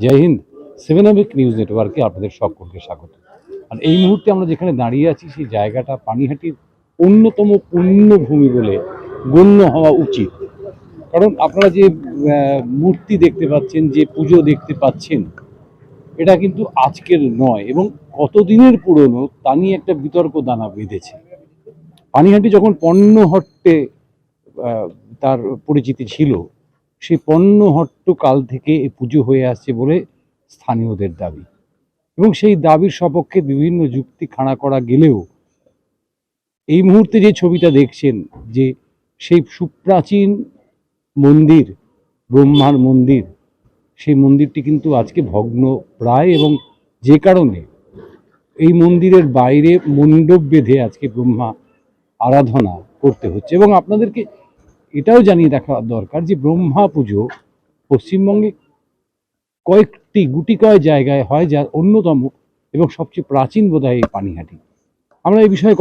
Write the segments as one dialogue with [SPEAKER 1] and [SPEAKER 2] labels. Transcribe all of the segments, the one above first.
[SPEAKER 1] জয় Hind. 7 news নেটওয়ার্কে আপনাদের সকলকে স্বাগত। আর এই মুহূর্তে আমরা যেখানে দাঁড়িয়ে আছি সেই জায়গাটা পানিহাটির অন্যতম পুণ্যভূমি বলে গণ্য হওয়া উচিত। কারণ আপনারা যে মূর্তি দেখতে পাচ্ছেন, যে পুজো দেখতে পাচ্ছেন, এটা কিন্তু আজকের নয় এবং কতদিনের পুরনো তা নিয়ে একটা বিতর্ক দানা বেঁধেছে। পানিহাটি যখন পণ্যহট্টে তার পরিচিতি ছিল, সেই পণ্যহট্ট কাল থেকে এই পুজো হয়ে আসছে বলে স্থানীয়দের দাবি, এবং সেই দাবির সপক্ষে বিভিন্ন যুক্তি খাড়া করা গেলেও এই মুহূর্তে যে ছবিটা দেখছেন, যে সেই সুপ্রাচীন মন্দির, ব্রহ্মার মন্দির, সেই মন্দিরটি কিন্তু আজকে ভগ্ন প্রায়, এবং যে কারণে এই মন্দিরের বাইরে মণ্ডপ বেঁধে আজকে ব্রহ্মা আরাধনা করতে হচ্ছে। এবং আপনাদেরকে এটাও জানিয়ে রাখা দরকার যে ব্রহ্মা পুজো পশ্চিমবঙ্গে কয়েকটি গুটি কয়েক জায়গায় হয়, যার অন্যতম এবং সবচেয়ে প্রাচীন বোধহয় এই পানিহাটি। আমরা এই বিষয়ে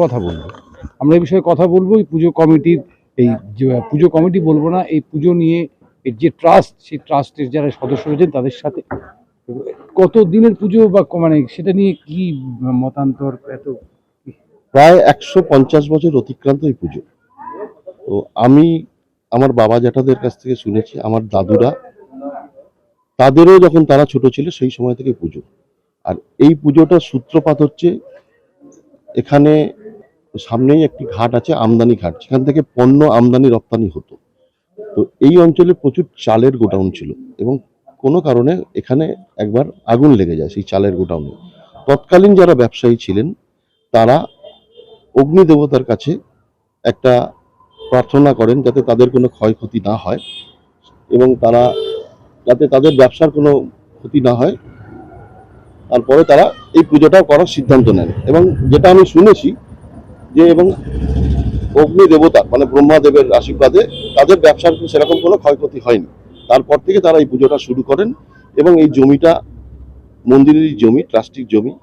[SPEAKER 1] কথা বলবো এই পুজো কমিটির, এই পুজো কমিটি বলবো না, এই পুজো নিয়ে যে ট্রাস্ট, সেই ট্রাস্টের যারা সদস্য রয়েছেন তাদের সাথে। কত দিনের পুজো বা মানে সেটা নিয়ে কি মতান্তর? এত
[SPEAKER 2] প্রায় 150 বছর অতিক্রান্ত এই পুজো। তো আমি আমার বাবা জ্যাঠাদের কাছ থেকে শুনেছি, আমার দাদুরা, তাদেরও যখন তারা ছোট ছিল সেই সময় থেকে পুজো। আর এই পুজোটার সূত্রপাত হচ্ছে, এখানে সামনেই একটি ঘাট আছে, আমদানি ঘাট, সেখান থেকে পণ্য আমদানি রপ্তানি হতো। তো এই অঞ্চলে প্রচুর চালের গোডাউন ছিল এবং কোনো কারণে এখানে একবার আগুন লেগে যায় সেই চালের গোডাউনে। তৎকালীন যারা ব্যবসায়ী ছিলেন তারা অগ্নি দেবতার কাছে একটা প্রার্থনা করেন যাতে তাদের কোনো ক্ষয়ক্ষতি না হয় এবং তারা যাতে তাদের ব্যবসার কোনো ক্ষতি না হয়। তারপরে তারা এই পুজোটা করার সিদ্ধান্ত নেন এবং যেটা আমি শুনেছি যে, এবং অগ্নি দেবতা মানে ব্রহ্মাদেবের আশীর্বাদে তাদের ব্যবসার সেরকম কোনো ক্ষয়ক্ষতি হয়নি। তারপর থেকে তারা এই পুজোটা শুরু করেন এবং এই জমিটা মন্দিরেরই জমি, ট্রাস্টিক জমি,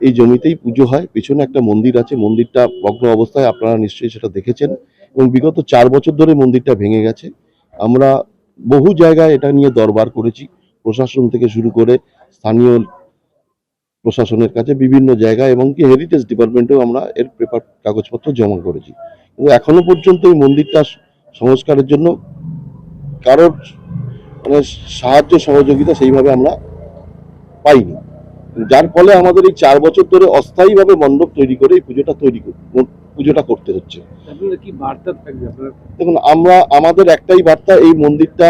[SPEAKER 2] এই জমিতেই পুজো হয়। পিছনে একটা মন্দির আছে, মন্দিরটা ভগ্ন অবস্থায়, আপনারা নিশ্চয়ই সেটা দেখেছেন, এবং বিগত 4 বছর ধরে মন্দিরটা ভেঙে গেছে। আমরা বহু জায়গায় এটা নিয়ে দরবার করেছি, প্রশাসন থেকে শুরু করে স্থানীয় প্রশাসনের কাছে বিভিন্ন জায়গায়, এবং কি হেরিটেজ ডিপার্টমেন্টেও আমরা এর পেপার কাগজপত্র জমা করেছি। কিন্তু এখনো পর্যন্ত এই মন্দিরটা সংস্কারের জন্য কারোর মানে সাহায্য সহযোগিতা সেইভাবে আমরা পাইনি, যার ফলে আমাদের এই 4 বছর ধরে অস্থায়ীভাবে মণ্ডপ তৈরি করে এই পুজোটা করতে হচ্ছে।
[SPEAKER 1] কি বার্তা থাকবে আপনার?
[SPEAKER 2] দেখুন, আমাদের একটাই বার্তা, এই মন্দিরটা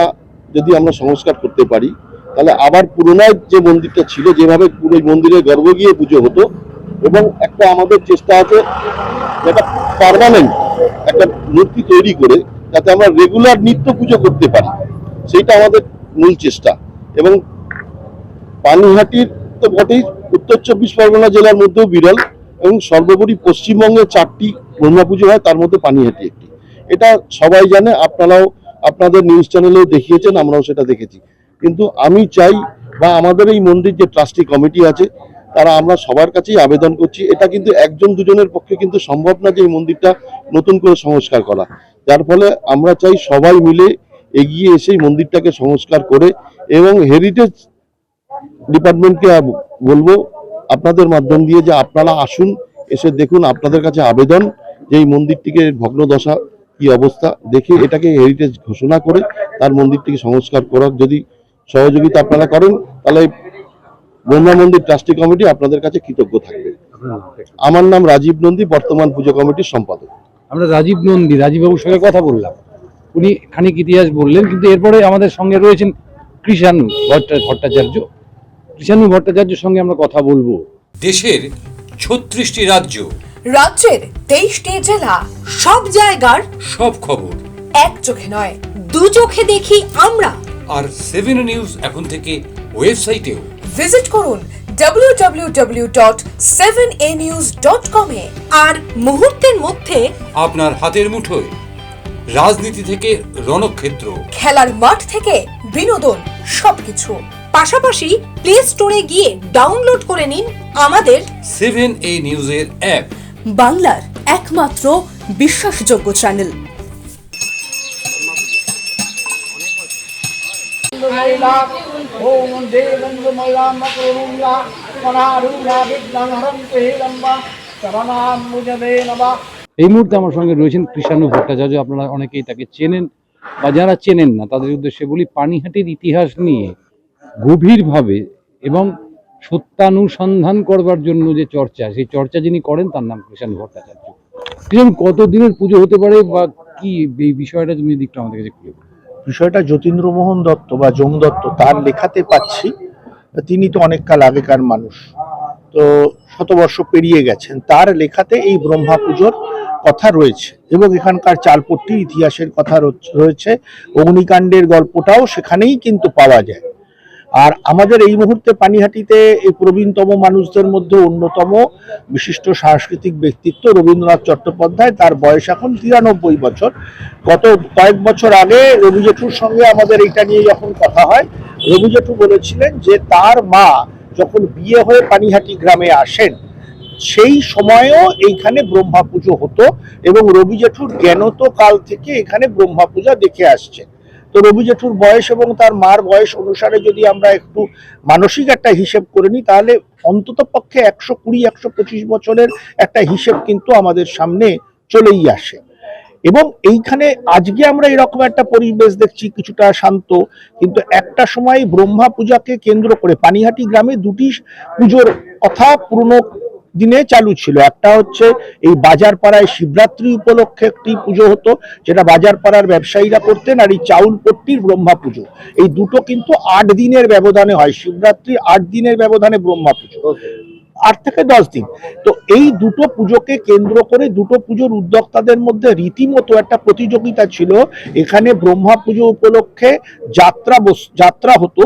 [SPEAKER 2] যদি আমরা সংস্কার করতে পারি তাহলে আবার পুরোনো যে মন্দিরটা ছিল, যেভাবে পুরো মন্দিরে গর্ভ গিয়ে পুজো হতো, এবং একটা আমাদের চেষ্টা আছে যেটা পার্মানেন্ট একটা মূর্তি তৈরি করে যাতে আমরা রেগুলার নিত্য পুজো করতে পারি, সেইটা আমাদের মূল চেষ্টা। এবং পানিহাটির তো বটেই, উত্তর 24 পরগনা জেলার মধ্যেও বিরল, এবং সর্বোপরি পশ্চিমবঙ্গে 4টি ব্রহ্মা পুজো হয়, তার মধ্যে পানিহাটি একটি। এটা সবাই জানে, আপনারাও আপনাদের নিউজ চ্যানেলেও দেখিয়েছেন, আমরাও সেটা দেখেছি। কিন্তু আমি চাই, বা আমাদের এই মন্দির যে ট্রাস্টি কমিটি আছে তারা, আমরা সবার কাছেই আবেদন করছি, এটা কিন্তু একজন দুজনের পক্ষে কিন্তু সম্ভব না যে এই মন্দিরটা নতুন করে সংস্কার করা। যার ফলে আমরা চাই সবাই মিলে এগিয়ে এসে এই মন্দিরটাকে সংস্কার করে, এবং হেরিটেজ ডিপার্টমেন্টকে বলবো আপনাদের মাধ্যম দিয়ে যে আপনারা আসুন, এসে দেখুন, আপনাদের কাছে আবেদন যে এই মন্দিরটিকে ভগ্নদশা কি অবস্থা দেখে এটাকে হেরিটেজ ঘোষণা করে তার মন্দিরটিকে সংস্কার করার যদি সহযোগিতা আপনারা করেন, তাহলে ব্রহ্মা মন্দির ট্রাস্টি কমিটি আপনাদের কাছে কৃতজ্ঞ থাকবে। আমার নাম রাজীব নন্দী, বর্তমান পুজো কমিটির সম্পাদক।
[SPEAKER 1] আমরা রাজীববাবুর সঙ্গে কথা বললাম, উনি খানিক ইতিহাস বললেন, কিন্তু এরপরে আমাদের সঙ্গে রয়েছেন কৃষাণু ভট্টাচার্যের সঙ্গে আমরা কথা বলবো।
[SPEAKER 3] দেশের 36টি
[SPEAKER 4] রাজ্যের 23টি জেলা, সব জায়গার
[SPEAKER 3] সব খবর
[SPEAKER 4] এক চোখে নয়, দু চোখে দেখি আমরা।
[SPEAKER 3] আর 7 নিউজ এখন থেকে ওয়েবসাইটেও
[SPEAKER 4] ভিজিট করুন www.7anews.com এ। আর মুহূর্তের মধ্যে
[SPEAKER 3] আপনার হাতের মুঠোয়, রাজনীতি থেকে রণক্ষেত্র,
[SPEAKER 4] খেলার মাঠ থেকে বিনোদন, সবকিছু। পাশাপাশি প্লে স্টোরে গিয়ে ডাউনলোড করে নিন আমাদের
[SPEAKER 3] 7A নিউজের অ্যাপ,
[SPEAKER 4] বাংলার একমাত্র বিশ্বাসযোগ্য চ্যানেল।
[SPEAKER 5] ওম দেবন্দময়ামকরুণা মনারুণা বিঘ্নহরন্তে লম্বা শরণাম মুজবে নমঃ।
[SPEAKER 1] এই মুহূর্তে আমার সঙ্গে রয়েছেন কৃষাণু ভট্টাচার্য। আপনারা অনেকেই তাকে চেনেন বা যারা চেনেন না তাদের উদ্দেশ্যে বলি, পানিহাটির ইতিহাস নিয়ে গভীরভাবে এবং সত্যানুসন্ধান করবার জন্য যে চর্চা, সেই চর্চা যিনি করেন তার নাম কৃষাণু ভট্টাচার্য। কৃষাণু, কতদিনের পুজো হতে পারে বা কি এই বিষয়টা তুমি যদি একটু আমাদের কাছে খুলে বলো।
[SPEAKER 6] বিষয়টা যতীন্দ্রমোহন দত্ত বা যম দত্ত তার লেখাতে পাচ্ছি। তিনি তো অনেক কাল আগেকার মানুষ, তো শতবর্ষ পেরিয়ে গেছেন। তার লেখাতে এই ব্রহ্মা পুজোর কথা রয়েছে এবং এখানকার চালপট্টির ইতিহাসের কথা রয়েছে। অগ্নিকাণ্ডের গল্পটাও সেখানেই কিন্তু পাওয়া যায়। আর আমাদের এই মুহূর্তে পানিহাটিতে এই প্রবীণতম মানুষদের মধ্যে অন্যতম বিশিষ্ট সাংস্কৃতিক ব্যক্তিত্ব রবীন্দ্রনাথ চট্টোপাধ্যায়। তার বয়স এখন 93 বছর। গত কয়েক বছর আগে রবি জেঠুর সঙ্গে আমাদের এইটা নিয়ে যখন কথা হয়, রবি জেঠু বলেছিলেন যে তার মা যখন বিয়ে হয়ে পানিহাটি গ্রামে আসেন সেই সময়েও এইখানে ব্রহ্মা পুজো হতো এবং রবি জেঠুর জ্ঞানত কাল থেকে এখানে ব্রহ্মা পূজা দেখে আসছে। তো রবি জেঠুর বয়স এবং তার মার বয়স অনুসারে যদি আমরা একটু মানসিক একটা হিসেব করে নিই, তাহলে অন্তত পক্ষে 120-125 বছরের একটা হিসেব কিন্তু আমাদের সামনে চলেই আসে। এবং এইখানে আজকে আমরা এরকম একটা পরিবেশ দেখছি, কিছুটা শান্ত, কিন্তু একটা সময় ব্রহ্মা পূজাকে কেন্দ্র করে পানিহাটি গ্রামে দুটি পুজোর কথা পুরনো দিনে চালু ছিল। একটা হচ্ছে এই বাজারপাড়ায় শিবরাত্রি উপলক্ষে একটি পুজো হতো, যেটা বাজারপাড়ার ব্যবসায়ীরা করতেন, আর এই চাউলপট্টির ব্রহ্মা পুজো। এই দুটো কিন্তু 8 দিনের ব্যবধানে হয়। শিবরাত্রি 8 দিনের ব্যবধানে ব্রহ্মা পুজো, 8 থেকে 10 দিন। তো এই দুটো পুজোকে কেন্দ্র করে দুটো পুজোর উদ্যোক্তাদের মধ্যে রীতিমতো একটা প্রতিযোগিতা ছিল। এখানে ব্রহ্মা পুজো উপলক্ষে যাত্রা হতো,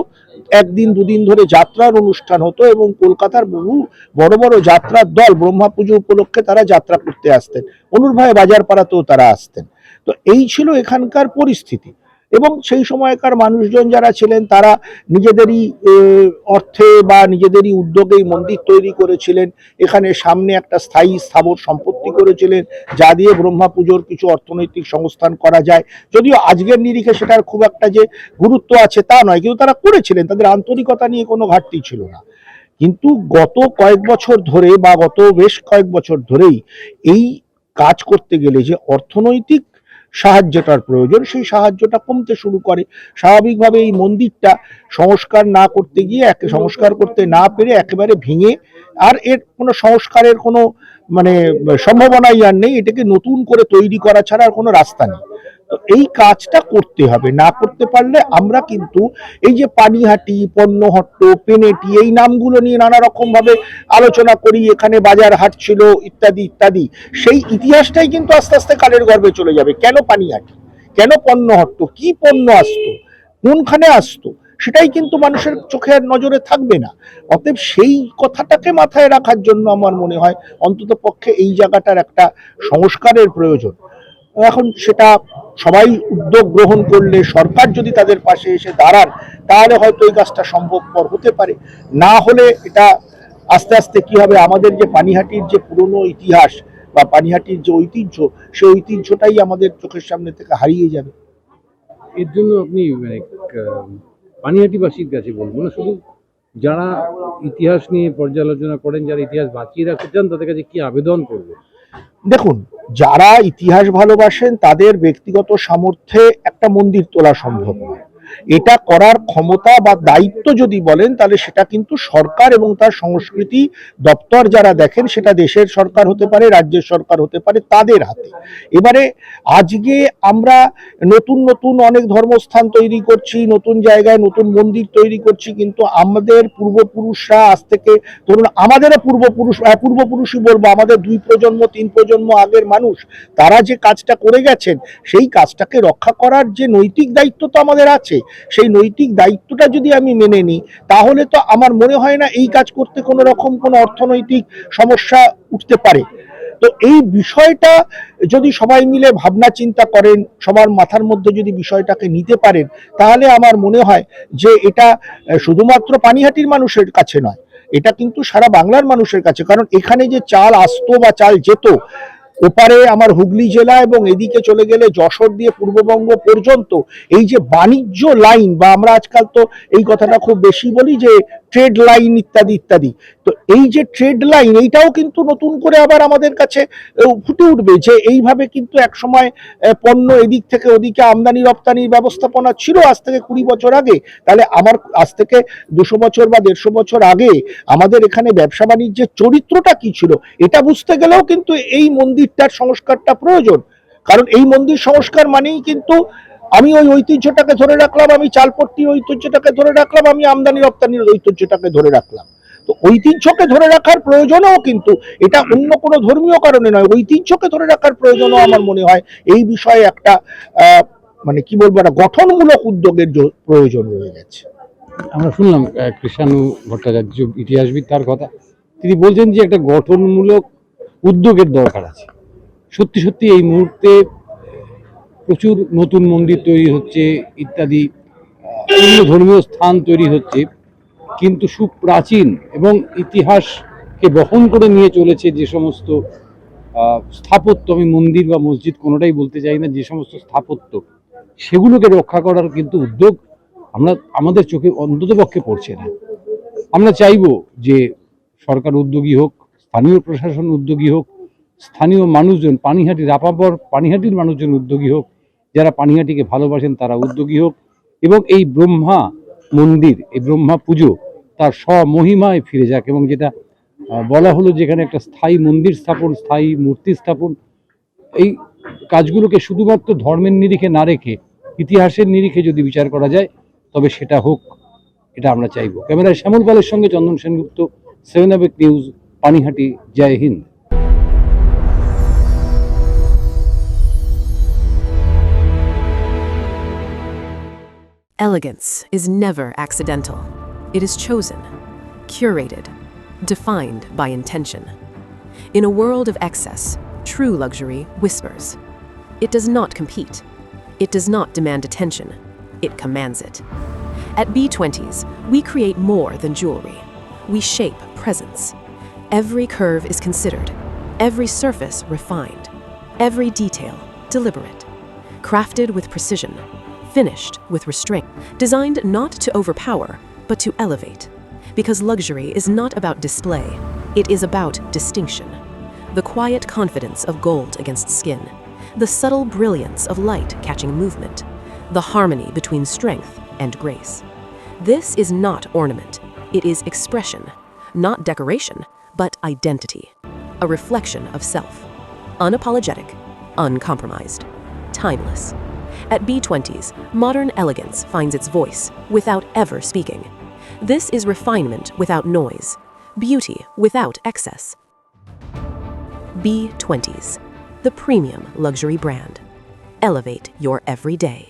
[SPEAKER 6] 1 দিন 2 দিন ধরে যাত্রার অনুষ্ঠান হতো এবং কলকাতার বহু বড় বড় যাত্রার দল ব্রহ্মা পুজো উপলক্ষে তারা যাত্রা করতে আসতেন। অনুরভাবে বাজারপাড়াতেও তারা আসতেন। তো এই ছিল এখানকার পরিস্থিতি। এবং সেই সময়কার মানুষজন যারা ছিলেন তারা নিজেদেরই অর্থে বা নিজেদেরই উদ্যোগেই মন্দির তৈরি করেছিলেন। এখানে সামনে একটা স্থায়ী স্থাবর সম্পত্তি করেছিলেন, যা দিয়ে ব্রহ্মা পুজোর কিছু অর্থনৈতিক সংস্থান করা যায়। যদিও আজকের নিরিখে সেটার খুব একটা যে গুরুত্ব আছে তা নয়, কিন্তু তারা করেছিলেন, তাদের আন্তরিকতা নিয়ে কোনো ঘাটতি ছিল না। কিন্তু গত কয়েক বছর ধরে বা গত বেশ কয়েক বছর ধরেই এই কাজ করতে গেলে যে অর্থনৈতিক সাহায্যটার প্রয়োজন, সেই সাহায্যটা কমতে শুরু করে। স্বাভাবিকভাবে এই মন্দিরটা সংস্কার না করতে গিয়ে, সংস্কার করতে না পেরে একেবারে ভেঙে, আর এর কোনো সংস্কারের কোনো মানে সম্ভাবনাই আর নেই। এটাকে নতুন করে তৈরি করা ছাড়া আর কোনো রাস্তা নেই। তো এই কাজটা করতে হবে, না করতে পারলে আমরা কিন্তু এই যে পানিহাটি, পণ্যহট্ট, পেনেটি এই নামগুলো নিয়ে নানা রকম ভাবে আলোচনা করি, এখানে বাজার হাট ছিল ইত্যাদি ইত্যাদি, সেই ইতিহাসটাই কিন্তু আস্তে আস্তে কালের গর্ভে চলে যাবে। কেন পানিহাটি, কেন পণ্যহট্ট, কি পণ্য আসতো, কোনখানে আসতো, সেটাই কিন্তু মানুষের চোখে আর নজরে থাকবে না। অতএব সেই কথাটাকে মাথায় রাখার জন্য আমার মনে হয় অন্তত পক্ষে এই জায়গাটার একটা সংস্কারের প্রয়োজন। এখন সেটা সবাই উদ্যোগ গ্রহণ করলে, সরকার যদি তাদের পাশে এসে দাঁড়ান, তাহলে হয়তো এই কাজটা সম্ভবপর হতে পারে। না হলে এটা আস্তে আস্তে কি হবে, আমাদের যে পানিহাটির যে পুরনো ইতিহাস বা পানিহাটির যে ঐতিহ্য, সেই ঐতিহ্যটাই আমাদের চোখের সামনে থেকে হারিয়ে যাবে।
[SPEAKER 1] এর জন্য আপনি মানে পানিহাটিবাসীর কাছে বলবো না, শুধু যারা ইতিহাস নিয়ে পর্যালোচনা করেন, যারা ইতিহাস বাঁচিয়ে রাখতে চান, তাদের কাছে কি আবেদন করবে?
[SPEAKER 6] দেখুন, যারা ইতিহাস ভালোবাসেন তাদের ব্যক্তিগত সামর্থ্যে একটা মন্দির তোলা সম্ভব নয়। এটা করার ক্ষমতা বা দায়িত্ব যদি বলেন, তাহলে সেটা কিন্তু সরকার এবং তার সংস্কৃতি দপ্তর যারা দেখেন, সেটা দেশের সরকার হতে পারে, রাজ্যের সরকার হতে পারে, তাদের হাতে। এবারে আজকে আমরা নতুন নতুন অনেক ধর্মস্থান তৈরি করছি, নতুন জায়গায় নতুন মন্দির তৈরি করছি, কিন্তু আমাদের পূর্বপুরুষরা, আজ থেকে ধরুন আমাদেরও পূর্বপুরুষই বলবো, আমাদের 2 প্রজন্ম 3 প্রজন্ম আগের মানুষ, তারা যে কাজটা করে গেছেন, সেই কাজটাকে রক্ষা করার যে নৈতিক দায়িত্ব তো আমাদের আছে। সেই নৈতিক দায়িত্বটা যদি আমি মেনে নিই, তাহলে তো আমার মনে হয় না এই কাজ করতে কোনো রকম কোনো অর্থনৈতিক সমস্যা উঠতে পারে। তো এই বিষয়টা যদি সবাই মিলে ভাবনা চিন্তা করেন, সবার মাথার মধ্যে যদি বিষয়টাকে নিতে পারেন, তাহলে আমার মনে হয় যে এটা শুধুমাত্র পানিহাটির মানুষের কাছে নয়, এটা কিন্তু সারা বাংলার মানুষের কাছে। কারণ এখানে যে চাল আসতো বা চাল যেত, ওপারে আমার হুগলি জেলা এবং এদিকে চলে গেলে যশোর দিয়ে পূর্ববঙ্গ পর্যন্ত এই যে বাণিজ্য লাইন, বা আমরা আজকাল তো এই কথাটা খুব বেশি বলি যে ট্রেড লাইন ইত্যাদি ইত্যাদি, তো এই যে ট্রেড লাইন এইটাও কিন্তু নতুন করে আবার আমাদের কাছে ফুটে উঠবে যে এইভাবে কিন্তু একসময় পণ্য এদিক থেকে ওদিকে আমদানি রপ্তানির ব্যবস্থাপনা ছিল আজ থেকে 20 বছর আগে। তাহলে আমার আজ থেকে 200 বছর বা 150 বছর আগে আমাদের এখানে ব্যবসা বাণিজ্যের চরিত্রটা কি ছিল এটা বুঝতে গেলেও কিন্তু এই মন্দিরটার সংস্কারটা প্রয়োজন। কারণ এই মন্দির সংস্কার মানেই কিন্তু আমি ওই ঐতিহ্যটাকে ধরে রাখলাম, আমি চালপট্টির ঐতিহ্যটাকে ধরে রাখলাম, আমি আমদানি রপ্তানির ঐতিহ্যটাকে ধরে রাখলাম। তো ঐতিহ্যকে ধরে রাখার প্রয়োজনও কিন্তু এটা অন্য কোনো ধর্মীয় কারণে নয়, ঐতিহ্যকে ধরে রাখার প্রয়োজনও আমার মনে হয় এই বিষয়ে একটা মানে কি বলবো, একটা গঠনমূলক উদ্যোগের প্রয়োজন রয়ে গেছে।
[SPEAKER 1] আমরা শুনলাম কৃষ্ণানু ভট্টাচার্য ইতিহাসবিদ, তার কথা তিনি বলছেন যে একটা গঠনমূলক উদ্যোগের দরকার আছে। সত্যি সত্যি এই মুহূর্তে প্রচুর নতুন মন্দির তৈরি হচ্ছে ইত্যাদি, অন্য ধর্মীয় স্থান তৈরি হচ্ছে, কিন্তু সুপ্রাচীন এবং ইতিহাসকে বহন করে নিয়ে চলেছে যে সমস্ত স্থাপত্য, আমি মন্দির বা মসজিদ কোনোটাই বলতে চাই না, যে সমস্ত স্থাপত্য সেগুলোকে রক্ষা করার কিন্তু উদ্যোগ আমাদের চোখে অন্ততপক্ষে পড়ছে না। আমরা চাইব যে সরকার উদ্যোগী হোক, স্থানীয় প্রশাসন উদ্যোগী হোক, স্থানীয় মানুষজন, পানিহাটির মানুষজন উদ্যোগী হোক, যারা পানিহাটিকে ভালোবাসেন তারা উদ্যোগী হোক, এবং এই ব্রহ্মা মন্দির, এই ব্রহ্মা পুজো তার স্বমহিমায় ফিরে যাক। এবং যেটা বলা হলো যেখানে একটা স্থায়ী মন্দির স্থাপন, স্থায়ী মূর্তি স্থাপন, এই কাজগুলোকে শুধুমাত্র ধর্মের নিরিখে না রেখে ইতিহাসের নিরিখে যদি বিচার করা যায় তবে সেটা হোক, এটা আমরা চাইব। ক্যামেরায় শ্যামল পালের সঙ্গে চন্দন সেনগুপ্ত, 7 ABEC নিউজ, পানিহাটি। জয় হিন্দ।
[SPEAKER 7] Elegance is never accidental. It is chosen, curated, defined by intention. In a world of excess, true luxury whispers. It does not compete. It does not demand attention. It commands it. At B20s, we create more than jewelry. We shape presence. Every curve is considered, every surface refined, every detail deliberate, crafted with precision, finished with restraint, designed not to overpower, but to elevate. Because luxury is not about display, it is about distinction. The quiet confidence of gold against skin, the subtle brilliance of light catching movement, the harmony between strength and grace. This is not ornament, it is expression, not decoration, but identity, a reflection of self, unapologetic, uncompromised, timeless. At B20s, modern elegance finds its voice without ever speaking. This is refinement without noise, beauty without excess. B20s, the premium luxury brand. Elevate your everyday.